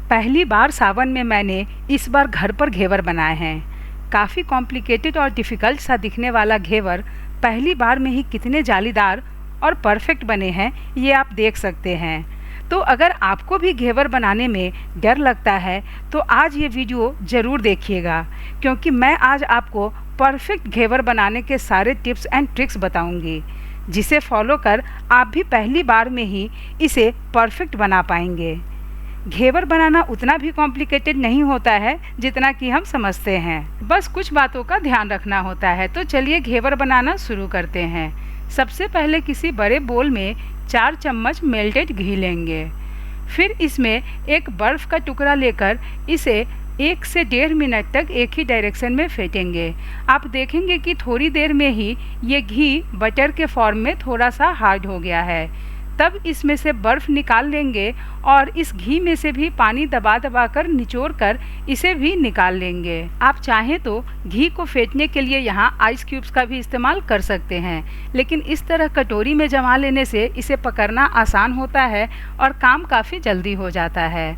पहली बार सावन में मैंने इस बार घर पर घेवर बनाए हैं। काफ़ी कॉम्प्लिकेटेड और डिफ़िकल्ट सा दिखने वाला घेवर पहली बार में ही कितने जालीदार और परफेक्ट बने हैं ये आप देख सकते हैं। तो अगर आपको भी घेवर बनाने में डर लगता है तो आज ये वीडियो ज़रूर देखिएगा, क्योंकि मैं आज आपको परफेक्ट घेवर बनाने के सारे टिप्स एंड ट्रिक्स बताऊंगी, जिसे फॉलो कर आप भी पहली बार में ही इसे परफेक्ट बना पाएंगे। घेवर बनाना उतना भी कॉम्प्लिकेटेड नहीं होता है जितना कि हम समझते हैं, बस कुछ बातों का ध्यान रखना होता है। तो चलिए घेवर बनाना शुरू करते हैं। सबसे पहले किसी बड़े बोल में 4 चम्मच मेल्टेड घी लेंगे। फिर इसमें एक बर्फ़ का टुकड़ा लेकर इसे 1 से 1.5 मिनट तक एक ही डायरेक्शन में फेंटेंगे। आप देखेंगे कि थोड़ी देर में ही ये घी बटर के फॉर्म में थोड़ा सा हार्ड हो गया है। तब इसमें से बर्फ़ निकाल लेंगे और इस घी में से भी पानी दबा दबा कर निचोड़ कर इसे भी निकाल लेंगे। आप चाहें तो घी को फेंटने के लिए यहाँ आइस क्यूब्स का भी इस्तेमाल कर सकते हैं, लेकिन इस तरह कटोरी में जमा लेने से इसे पकड़ना आसान होता है और काम काफ़ी जल्दी हो जाता है।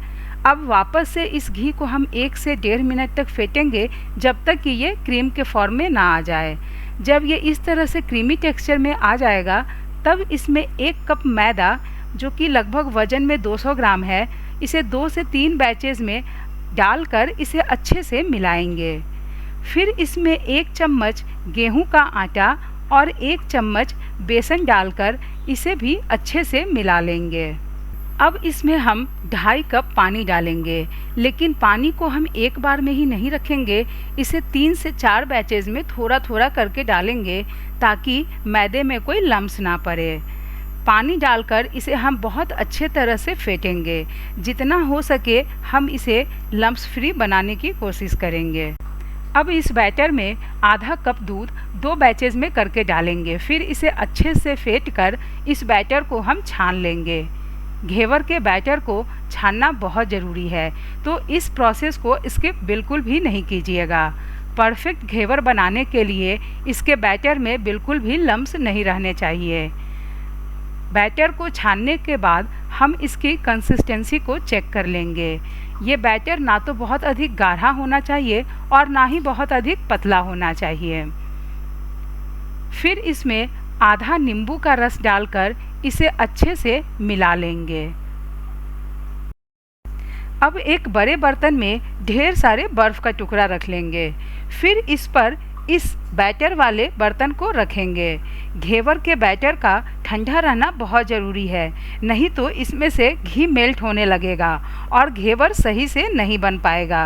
अब वापस से इस घी को हम 1 से 1.5 मिनट तक फेंटेंगे, जब तक कि ये क्रीम के फॉर्म में ना आ जाए। जब ये इस तरह से क्रीमी टेक्सचर में आ जाएगा तब इसमें 1 कप मैदा, जो कि लगभग वज़न में 200 ग्राम है, इसे 2 से 3 बैचेस में डालकर इसे अच्छे से मिलाएंगे। फिर इसमें 1 चम्मच गेहूं का आटा और 1 चम्मच बेसन डालकर इसे भी अच्छे से मिला लेंगे। अब इसमें हम 2.5 कप पानी डालेंगे, लेकिन पानी को हम एक बार में ही नहीं रखेंगे, इसे 3 से 4 बैचेज में थोड़ा थोड़ा करके डालेंगे ताकि मैदे में कोई लम्स ना पड़े। पानी डालकर इसे हम बहुत अच्छे तरह से फेंटेंगे। जितना हो सके हम इसे लम्स फ्री बनाने की कोशिश करेंगे। अब इस बैटर में आधा कप दूध 2 बैचेज में करके डालेंगे। फिर इसे अच्छे से फेंट कर इस बैटर को हम छान लेंगे। घेवर के बैटर को छानना बहुत ज़रूरी है, तो इस प्रोसेस को स्किप बिल्कुल भी नहीं कीजिएगा। परफेक्ट घेवर बनाने के लिए इसके बैटर में बिल्कुल भी लम्स नहीं रहने चाहिए। बैटर को छानने के बाद हम इसकी कंसिस्टेंसी को चेक कर लेंगे। ये बैटर ना तो बहुत अधिक गाढ़ा होना चाहिए और ना ही बहुत अधिक पतला होना चाहिए। फिर इसमें आधा नींबू का रस डालकर इसे अच्छे से मिला लेंगे। अब एक बड़े बर्तन में ढेर सारे बर्फ़ का टुकड़ा रख लेंगे। फिर इस पर इस बैटर वाले बर्तन को रखेंगे। घेवर के बैटर का ठंडा रहना बहुत ज़रूरी है, नहीं तो इसमें से घी मेल्ट होने लगेगा और घेवर सही से नहीं बन पाएगा।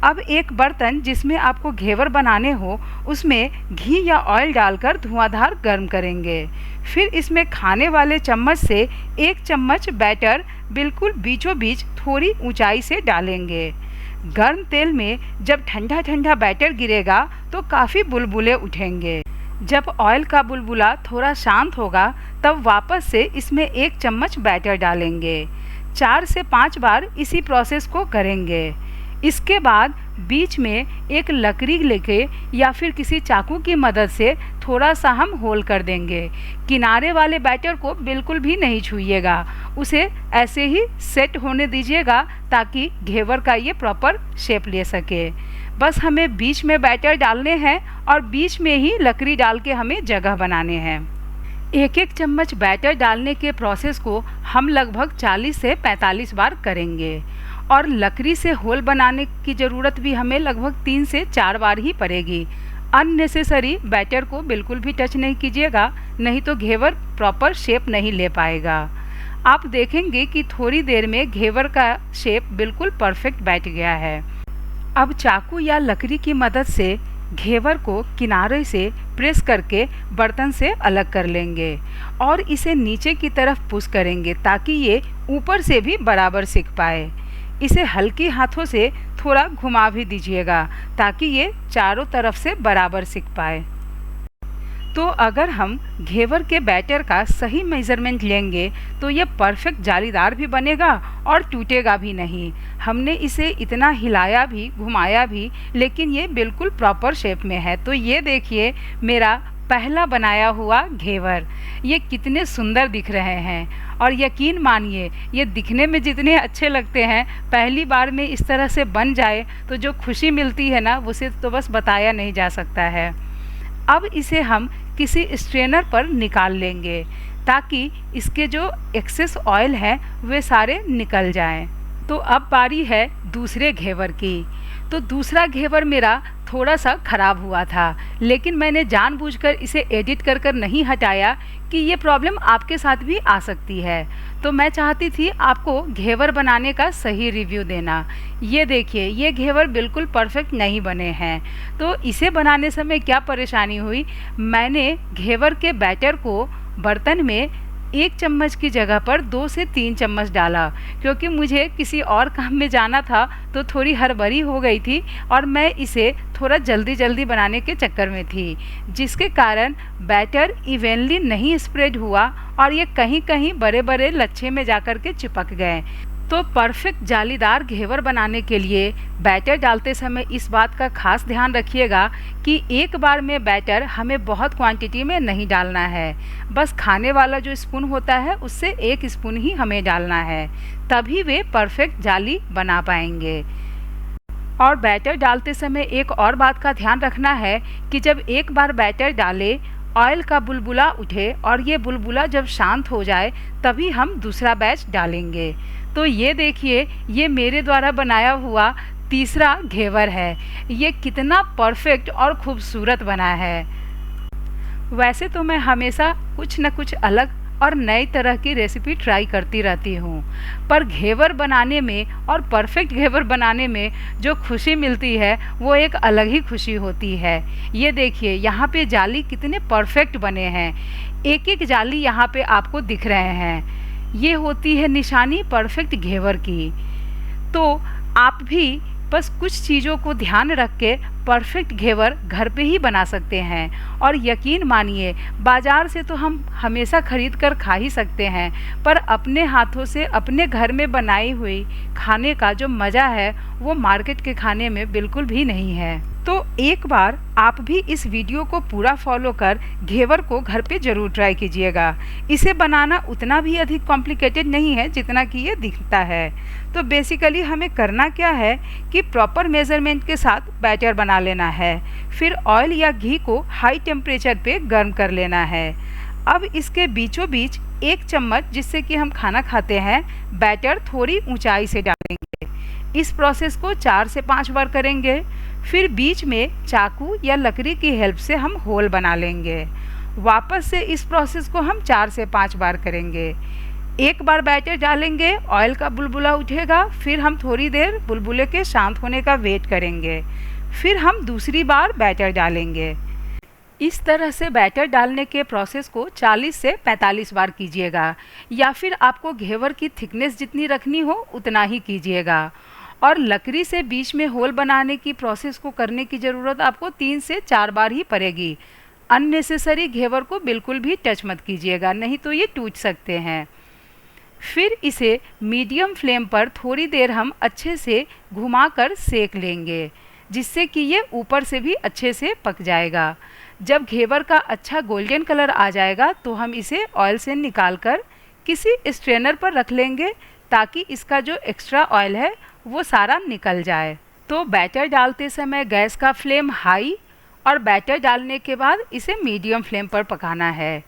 अब एक बर्तन जिसमें आपको घेवर बनाने हो उसमें घी या ऑयल डालकर धुआंधार गर्म करेंगे। फिर इसमें खाने वाले चम्मच से 1 चम्मच बैटर बिल्कुल बीचों बीच थोड़ी ऊंचाई से डालेंगे। गर्म तेल में जब ठंडा ठंडा बैटर गिरेगा तो काफ़ी बुलबुले उठेंगे। जब ऑयल का बुलबुला थोड़ा शांत होगा तब वापस से इसमें 1 चम्मच बैटर डालेंगे। 4 से 5 बार इसी प्रोसेस को करेंगे। इसके बाद बीच में एक लकड़ी लेके या फिर किसी चाकू की मदद से थोड़ा सा हम होल कर देंगे। किनारे वाले बैटर को बिल्कुल भी नहीं छूइएगा, उसे ऐसे ही सेट होने दीजिएगा ताकि घेवर का ये प्रॉपर शेप ले सके। बस हमें बीच में बैटर डालने हैं और बीच में ही लकड़ी डाल के हमें जगह बनाने हैं। 1-1 चम्मच बैटर डालने के प्रोसेस को हम लगभग 40 से 45 बार करेंगे और लकड़ी से होल बनाने की ज़रूरत भी हमें लगभग 3 से 4 बार ही पड़ेगी। अननेसेसरी बैटर को बिल्कुल भी टच नहीं कीजिएगा, नहीं तो घेवर प्रॉपर शेप नहीं ले पाएगा। आप देखेंगे कि थोड़ी देर में घेवर का शेप बिल्कुल परफेक्ट बैठ गया है। अब चाकू या लकड़ी की मदद से घेवर को किनारे से प्रेस करके बर्तन से अलग कर लेंगे और इसे नीचे की तरफ पुश करेंगे ताकि ये ऊपर से भी बराबर सिक पाए। इसे हल्की हाथों से थोड़ा घुमा भी दीजिएगा ताकि ये चारों तरफ से बराबर सिक पाए। तो अगर हम घेवर के बैटर का सही मेज़रमेंट लेंगे तो ये परफेक्ट जालीदार भी बनेगा और टूटेगा भी नहीं। हमने इसे इतना हिलाया भी घुमाया भी, लेकिन ये बिल्कुल प्रॉपर शेप में है। तो ये देखिए मेरा पहला बनाया हुआ घेवर। ये कितने सुंदर दिख रहे हैं और यकीन मानिए ये दिखने में जितने अच्छे लगते हैं, पहली बार में इस तरह से बन जाए तो जो खुशी मिलती है ना, उसे तो बस बताया नहीं जा सकता है। अब इसे हम किसी स्ट्रेनर पर निकाल लेंगे ताकि इसके जो एक्सेस ऑयल है वे सारे निकल जाएं। तो अब बारी है दूसरे घेवर की। तो दूसरा घेवर मेरा थोड़ा सा ख़राब हुआ था, लेकिन मैंने जानबूझकर इसे एडिट कर कर नहीं हटाया कि ये प्रॉब्लम आपके साथ भी आ सकती है। तो मैं चाहती थी आपको घेवर बनाने का सही रिव्यू देना। ये देखिए, ये घेवर बिल्कुल परफेक्ट नहीं बने हैं। तो इसे बनाने समय क्या परेशानी हुई, मैंने घेवर के बैटर को बर्तन में 1 चम्मच की जगह पर 2 से 3 चम्मच डाला, क्योंकि मुझे किसी और काम में जाना था तो थोड़ी हड़बड़ी हो गई थी और मैं इसे थोड़ा जल्दी जल्दी बनाने के चक्कर में थी, जिसके कारण बैटर इवनली नहीं स्प्रेड हुआ और ये कहीं कहीं बड़े बड़े लच्छे में जाकर के चिपक गए। तो परफेक्ट जालीदार घेवर बनाने के लिए बैटर डालते समय इस बात का खास ध्यान रखिएगा कि एक बार में बैटर हमें बहुत क्वांटिटी में नहीं डालना है। बस खाने वाला जो स्पून होता है उससे 1 स्पून ही हमें डालना है, तभी वे परफेक्ट जाली बना पाएंगे। और बैटर डालते समय एक और बात का ध्यान रखना है कि जब एक बार बैटर डालें, ऑयल का बुलबुला उठे और ये बुलबुला जब शांत हो जाए तभी हम दूसरा बैच डालेंगे। तो ये देखिए, ये मेरे द्वारा बनाया हुआ तीसरा घेवर है। ये कितना परफेक्ट और खूबसूरत बना है। वैसे तो मैं हमेशा कुछ न कुछ अलग और नई तरह की रेसिपी ट्राई करती रहती हूँ, पर घेवर बनाने में और परफेक्ट घेवर बनाने में जो खुशी मिलती है वो एक अलग ही खुशी होती है। ये देखिए, यहाँ पे जाली कितने परफेक्ट बने हैं। एक एक जाली यहाँ पे आपको दिख रहे हैं। ये होती है निशानी परफेक्ट घेवर की। तो आप भी बस कुछ चीज़ों को ध्यान रख के परफेक्ट घेवर घर पे ही बना सकते हैं। और यकीन मानिए, बाज़ार से तो हम हमेशा खरीद कर खा ही सकते हैं, पर अपने हाथों से अपने घर में बनाई हुई खाने का जो मज़ा है वो मार्केट के खाने में बिल्कुल भी नहीं है। तो एक बार आप भी इस वीडियो को पूरा फॉलो कर घेवर को घर पे ज़रूर ट्राई कीजिएगा। इसे बनाना उतना भी अधिक कॉम्प्लिकेटेड नहीं है जितना कि ये दिखता है। तो बेसिकली हमें करना क्या है कि प्रॉपर मेज़रमेंट के साथ बैटर बना लेना है। फिर ऑयल या घी को हाई टेम्परेचर पे गर्म कर लेना है। अब इसके बीचों बीच 1 चम्मच, जिससे कि हम खाना खाते हैं, बैटर थोड़ी ऊंचाई से डालेंगे। इस प्रोसेस को 4 से 5 बार करेंगे। फिर बीच में चाकू या लकड़ी की हेल्प से हम होल बना लेंगे। वापस से इस प्रोसेस को हम 4 से 5 बार करेंगे। एक बार बैटर डालेंगे, ऑयल का बुलबुला उठेगा, फिर हम थोड़ी देर बुलबुले के शांत होने का वेट करेंगे। फिर हम दूसरी बार बैटर डालेंगे। इस तरह से बैटर डालने के प्रोसेस को 40 से 45 बार कीजिएगा, या फिर आपको घेवर की थिकनेस जितनी रखनी हो उतना ही कीजिएगा। और लकड़ी से बीच में होल बनाने की प्रोसेस को करने की ज़रूरत आपको 3 से 4 बार ही पड़ेगी। अननेसेसरी घेवर को बिल्कुल भी टच मत कीजिएगा, नहीं तो ये टूट सकते हैं। फिर इसे मीडियम फ्लेम पर थोड़ी देर हम अच्छे से घुमाकर सेक लेंगे, जिससे कि ये ऊपर से भी अच्छे से पक जाएगा। जब घेवर का अच्छा गोल्डन कलर आ जाएगा तो हम इसे ऑयल से निकालकर किसी स्ट्रेनर पर रख लेंगे, ताकि इसका जो एक्स्ट्रा ऑयल है वो सारा निकल जाए। तो बैटर डालते समय गैस का फ्लेम हाई और बैटर डालने के बाद इसे मीडियम फ्लेम पर पकाना है।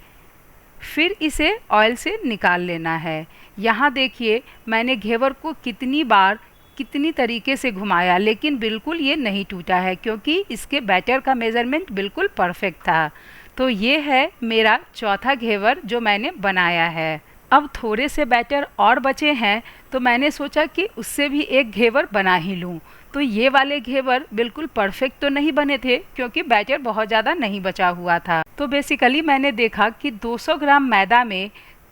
फिर इसे ऑयल से निकाल लेना है। यहाँ देखिए, मैंने घेवर को कितनी बार कितनी तरीके से घुमाया, लेकिन बिल्कुल ये नहीं टूटा है, क्योंकि इसके बैटर का मेज़रमेंट बिल्कुल परफेक्ट था। तो ये है मेरा चौथा घेवर जो मैंने बनाया है। अब थोड़े से बैटर और बचे हैं, तो मैंने सोचा कि उससे भी एक घेवर बना ही लूँ। तो ये वाले घेवर बिल्कुल परफेक्ट तो नहीं बने थे, क्योंकि बैटर बहुत ज़्यादा नहीं बचा हुआ था। तो बेसिकली मैंने देखा कि 200 ग्राम मैदा में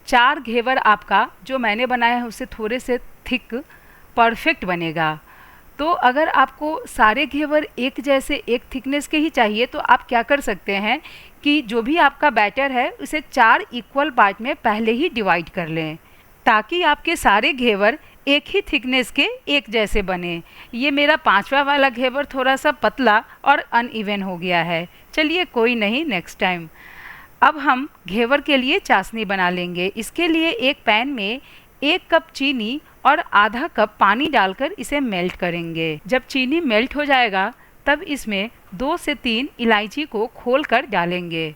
4 घेवर आपका जो मैंने बनाया है उससे थोड़े से थिक परफेक्ट बनेगा। तो अगर आपको सारे घेवर एक जैसे एक थिकनेस के ही चाहिए, तो आप क्या कर सकते हैं कि जो भी आपका बैटर है उसे 4 इक्वल पार्ट में पहले ही डिवाइड कर लें। ताकि आपके सारे घेवर एक ही थिकनेस के एक जैसे बने। ये मेरा 5वां वाला घेवर थोड़ा सा पतला और अनइवन हो गया है। चलिए कोई नहीं, नेक्स्ट टाइम। अब हम घेवर के लिए चाशनी बना लेंगे। इसके लिए एक पैन में 1 कप चीनी और आधा कप पानी डालकर इसे मेल्ट करेंगे। जब चीनी मेल्ट हो जाएगा तब इसमें 2 से 3 इलायची को खोलकर डालेंगे।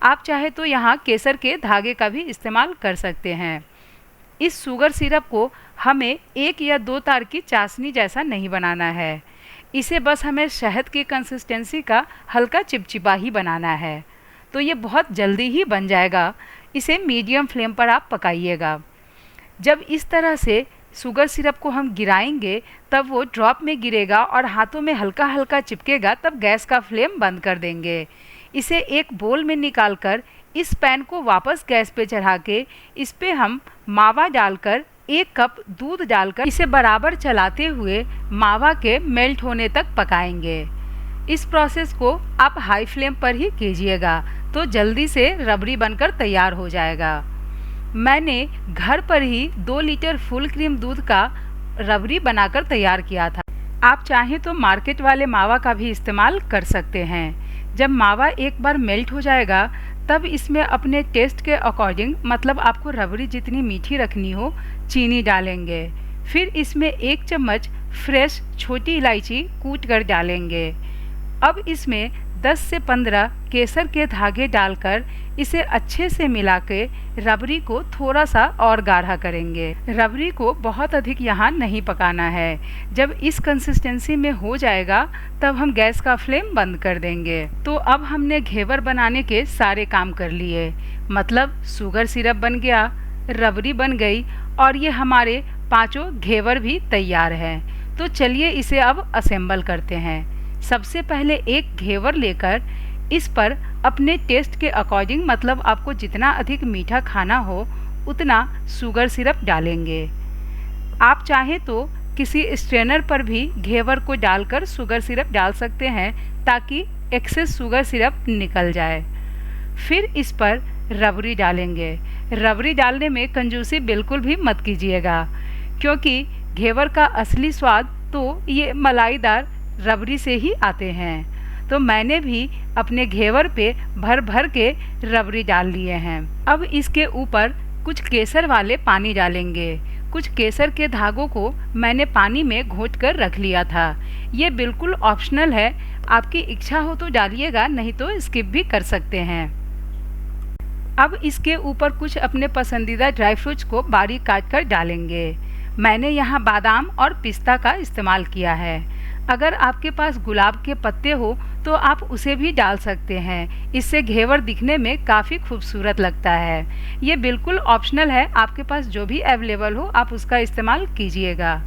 आप चाहे तो यहाँ केसर के धागे का भी इस्तेमाल कर सकते हैं। इस शुगर सिरप को हमें 1 या 2 तार की चाशनी जैसा नहीं बनाना है। इसे बस हमें शहद की कंसिस्टेंसी का हल्का चिपचिपा ही बनाना है। तो ये बहुत जल्दी ही बन जाएगा। इसे मीडियम फ्लेम पर आप पकाइएगा। जब इस तरह से शुगर सिरप को हम गिराएंगे तब वो ड्रॉप में गिरेगा और हाथों में हल्का हल्का चिपकेगा, तब गैस का फ्लेम बंद कर देंगे। इसे एक बोल में निकालकर इस पैन को वापस गैस पे चढ़ा के इस पे हम मावा डालकर 1 कप दूध डालकर इसे बराबर चलाते हुए मावा के मेल्ट होने तक पकाएंगे। इस प्रोसेस को आप हाई फ्लेम पर ही कीजिएगा तो जल्दी से रबड़ी बनकर तैयार हो जाएगा। मैंने घर पर ही 2 लीटर फुल क्रीम दूध का रबड़ी बनाकर तैयार किया था। आप चाहें तो मार्केट वाले मावा का भी इस्तेमाल कर सकते हैं। जब मावा एक बार मेल्ट हो जाएगा तब इसमें अपने टेस्ट के अकॉर्डिंग, मतलब आपको रबड़ी जितनी मीठी रखनी हो, चीनी डालेंगे। फिर इसमें 1 चम्मच फ्रेश छोटी इलायची कूट कर डालेंगे। अब इसमें 10 से 15 केसर के धागे डालकर इसे अच्छे से मिला के रबड़ी को थोड़ा सा और गाढ़ा करेंगे। रबड़ी को बहुत अधिक यहाँ नहीं पकाना है। जब इस कंसिस्टेंसी में हो जाएगा तब हम गैस का फ्लेम बंद कर देंगे। तो अब हमने घेवर बनाने के सारे काम कर लिए, मतलब शुगर सिरप बन गया, रबड़ी बन गई और ये हमारे 5 घेवर भी तैयार हैं। तो चलिए इसे अब असेंबल करते हैं। सबसे पहले एक घेवर लेकर इस पर अपने टेस्ट के अकॉर्डिंग, मतलब आपको जितना अधिक मीठा खाना हो उतना शुगर सिरप डालेंगे। आप चाहें तो किसी स्ट्रेनर पर भी घेवर को डालकर शुगर सिरप डाल सकते हैं ताकि एक्सेस शुगर सिरप निकल जाए। फिर इस पर रबड़ी डालेंगे। रबड़ी डालने में कंजूसी बिल्कुल भी मत कीजिएगा, क्योंकि घेवर का असली स्वाद तो ये मलाईदार रबड़ी से ही आते हैं। तो मैंने भी अपने घेवर पे भर भर के रबड़ी डाल लिए हैं। अब इसके ऊपर कुछ केसर वाले पानी डालेंगे। कुछ केसर के धागों को मैंने पानी में घोट कर रख लिया था। ये बिल्कुल ऑप्शनल है, आपकी इच्छा हो तो डालिएगा, नहीं तो स्किप भी कर सकते हैं। अब इसके ऊपर कुछ अपने पसंदीदा ड्राई फ्रूट्स को बारीक काट कर डालेंगे। मैंने यहाँ बादाम और पिस्ता का इस्तेमाल किया है। अगर आपके पास गुलाब के पत्ते हो तो आप उसे भी डाल सकते हैं। इससे घेवर दिखने में काफ़ी खूबसूरत लगता है। ये बिल्कुल ऑप्शनल है, आपके पास जो भी अवेलेबल हो आप उसका इस्तेमाल कीजिएगा।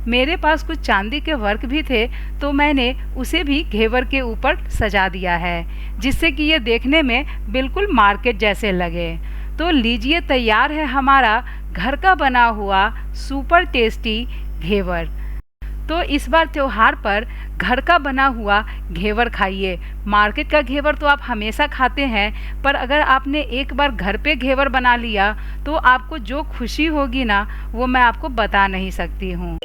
मेरे पास कुछ चांदी के वर्क भी थे तो मैंने उसे भी घेवर के ऊपर सजा दिया है, जिससे कि ये देखने में बिल्कुल मार्केट जैसे लगे। तो लीजिए, तैयार है हमारा घर का बना हुआ सुपर टेस्टी घेवर। तो इस बार त्योहार पर घर का बना हुआ घेवर खाइए। मार्केट का घेवर तो आप हमेशा खाते हैं, पर अगर आपने एक बार घर पे घेवर बना लिया तो आपको जो खुशी होगी ना, वो मैं आपको बता नहीं सकती हूँ।